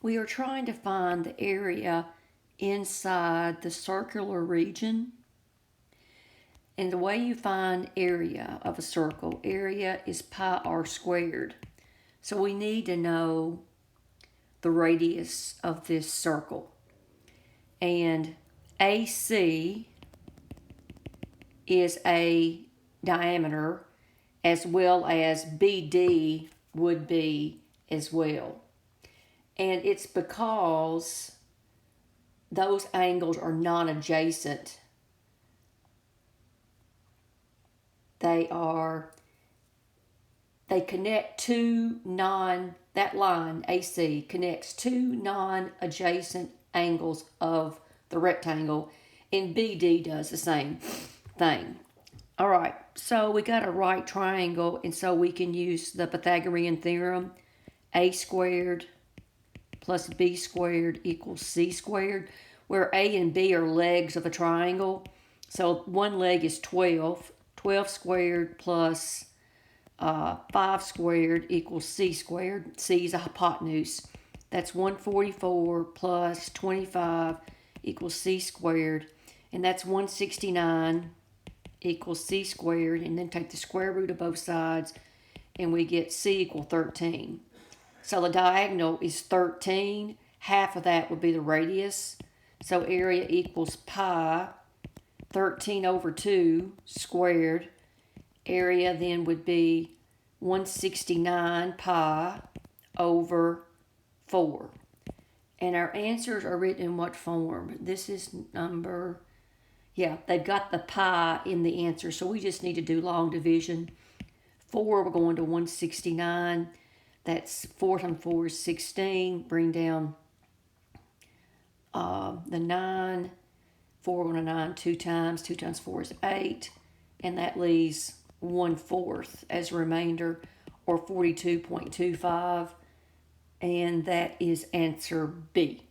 We are trying to find the area inside the circular region. And the way you find area of a circle, area is pi r squared. So we need to know the radius of this circle. And AC is a diameter, as well as BD would be as well. And it's because those angles are non-adjacent. They connect that line AC connects two non-adjacent angles of the rectangle, and BD does the same thing. All right, so we got a right triangle, and so we can use the Pythagorean theorem. A squared plus B squared equals C squared, where A and B are legs of a triangle. So one leg is 12. 12 squared plus 5 squared equals C squared. C is a hypotenuse. That's 144 plus 25 equals C squared. And that's 169 equals C squared. And then take the square root of both sides, and we get C equal 13. So the diagonal is 13. Half of that would be the radius. So area equals pi 13 over 2 squared. Area then would be 169 pi over 4. And our answers are written in what form? This is number, they've got the pi in the answer, so we just need to do long division. 4, we're going to 169. That's 4 times 4 is 16. Bring down the 9. 4 going to 9 2 times. 2 times 4 is 8. And that leaves 1/4 as a remainder, or 42.25. And that is answer B.